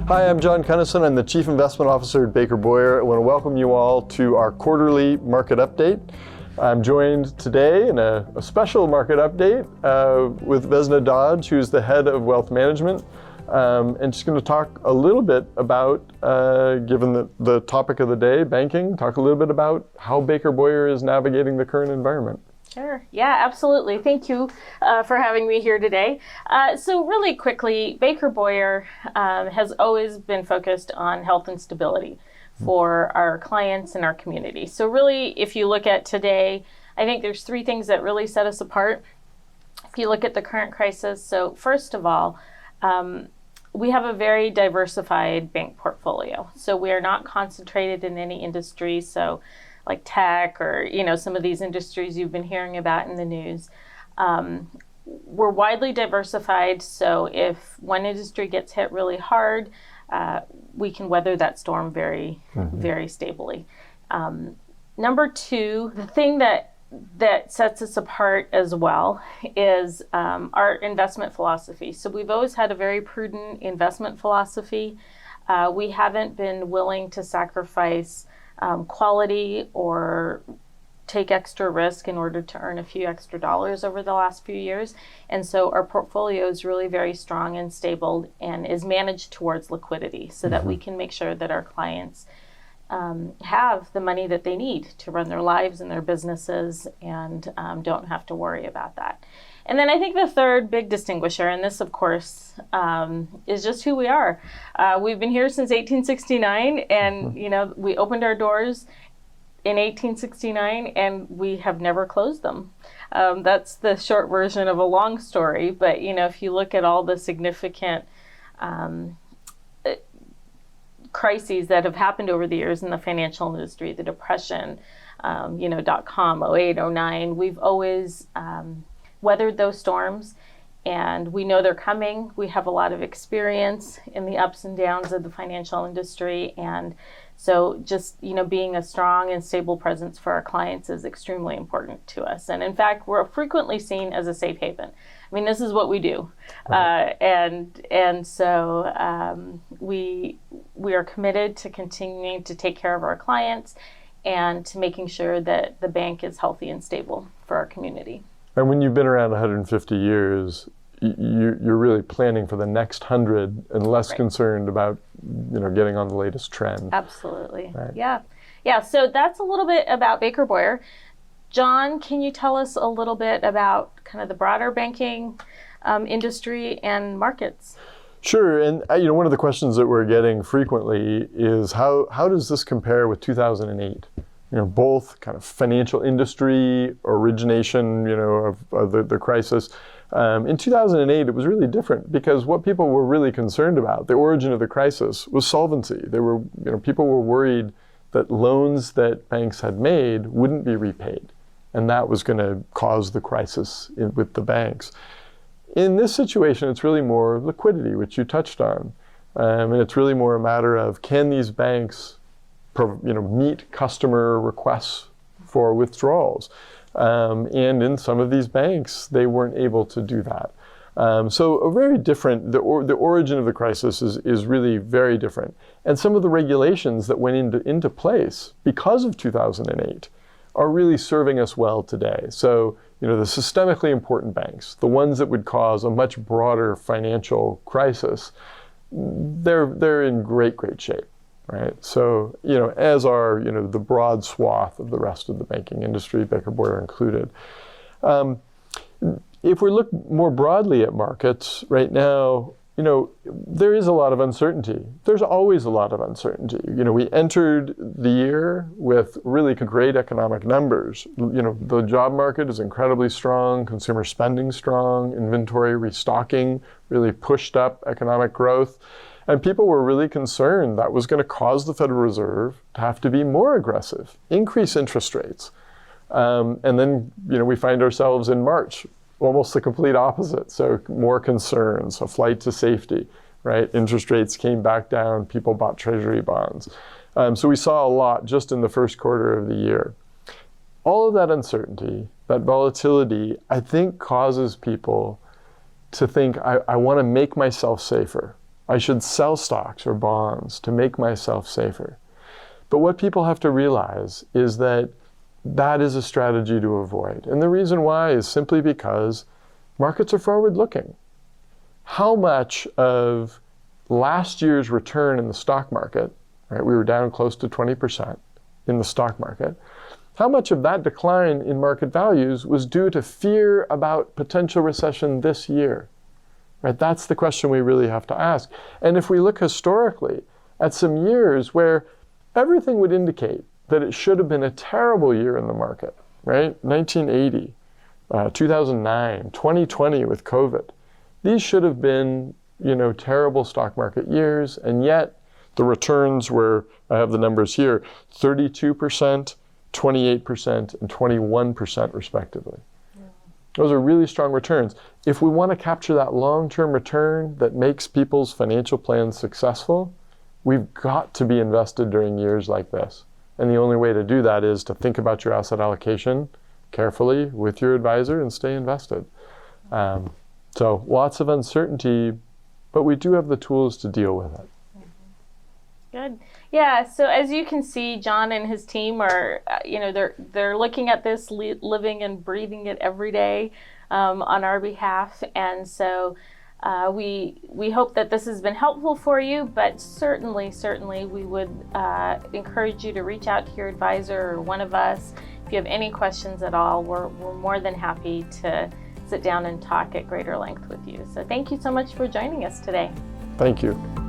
Hi, I'm John Cunnison. I'm the Chief Investment Officer at Baker Boyer. I want to welcome you all to our quarterly market update. I'm joined today in a special market update with Vesna Dodge, who's the head of wealth management. And she's going to talk a little bit about, given the topic of the day, banking, talk a little bit about how Baker Boyer is navigating the current environment. Sure. Yeah, absolutely. Thank you for having me here today. So really quickly, Baker Boyer has always been focused on health and stability for our clients and our community. So really, if you look at today, I think there's three things that really set us apart. If you look at the current crisis, so first of all, we have a very diversified bank portfolio. So we are not concentrated in any industry. So like tech or, some of these industries you've been hearing about in the news. We're widely diversified, so if one industry gets hit really hard, we can weather that storm very, very stably. Number two, the thing that sets us apart as well is our investment philosophy. So we've always had a very prudent investment philosophy. We haven't been willing to sacrifice quality or take extra risk in order to earn a few extra dollars over the last few years. And so our portfolio is really very strong and stable and is managed towards liquidity so that we can make sure that our clients have the money that they need to run their lives and their businesses and don't have to worry about that. And then I think the third big distinguisher, and this, of course, is just who we are. We've been here since 1869, and, we opened our doors in 1869, and we have never closed them. That's the short version of a long story, but, if you look at all the significant crises that have happened over the years in the financial industry, the Depression, .com, 08, 09, we've always weathered those storms, and we know they're coming. We have a lot of experience in the ups and downs of the financial industry, and so just being a strong and stable presence for our clients is extremely important to us. And in fact, we're frequently seen as a safe haven. I mean, this is what we do, and so we are committed to continuing to take care of our clients and to making sure that the bank is healthy and stable for our community. And when you've been around 150 years, you're really planning for the next 100 and less concerned about, getting on the latest trend. Absolutely. Right. Yeah. So that's a little bit about Baker Boyer. John, can you tell us a little bit about kind of the broader banking industry and markets? Sure. And one of the questions that we're getting frequently is how does this compare with 2008? Both kind of financial industry origination, of the crisis. In 2008, it was really different because what people were really concerned about, the origin of the crisis, was solvency. People were worried that loans that banks had made wouldn't be repaid, and that was going to cause the crisis with the banks. In this situation, it's really more liquidity, which you touched on, and it's really more a matter of can these banks meet customer requests for withdrawals. And in some of these banks, they weren't able to do that. So a very different, the origin of the crisis is really very different. And some of the regulations that went into place because of 2008 are really serving us well today. So, the systemically important banks, the ones that would cause a much broader financial crisis, they're in great shape. Right. So, as are, the broad swath of the rest of the banking industry, Baker Boyer included. If we look more broadly at markets right now, there is a lot of uncertainty. There's always a lot of uncertainty. We entered the year with really great economic numbers. The job market is incredibly strong, consumer spending strong, inventory restocking really pushed up economic growth. And people were really concerned that was going to cause the Federal Reserve to have to be more aggressive, increase interest rates. And then, we find ourselves in March, almost the complete opposite. So more concerns, a flight to safety, right? Interest rates came back down, people bought treasury bonds. So we saw a lot just in the first quarter of the year. All of that uncertainty, that volatility, I think causes people to think, I want to make myself safer. I should sell stocks or bonds to make myself safer. But what people have to realize is that that is a strategy to avoid. And the reason why is simply because markets are forward-looking. How much of last year's return in the stock market, right, we were down close to 20% in the stock market, how much of that decline in market values was due to fear about potential recession this year? Right? That's the question we really have to ask. And if we look historically at some years where everything would indicate that it should have been a terrible year in the market, right? 1980, 2009, 2020 with COVID. These should have been, terrible stock market years, and yet the returns were, I have the numbers here, 32%, 28%, and 21% respectively. Those are really strong returns. If we want to capture that long-term return that makes people's financial plans successful, we've got to be invested during years like this. And the only way to do that is to think about your asset allocation carefully with your advisor and stay invested. So lots of uncertainty, but we do have the tools to deal with it. Good. Yeah. So as you can see, John and his team are, they're looking at this, living and breathing it every day on our behalf. And so we hope that this has been helpful for you. But certainly, we would encourage you to reach out to your advisor or one of us. If you have any questions at all, we're more than happy to sit down and talk at greater length with you. So thank you so much for joining us today. Thank you.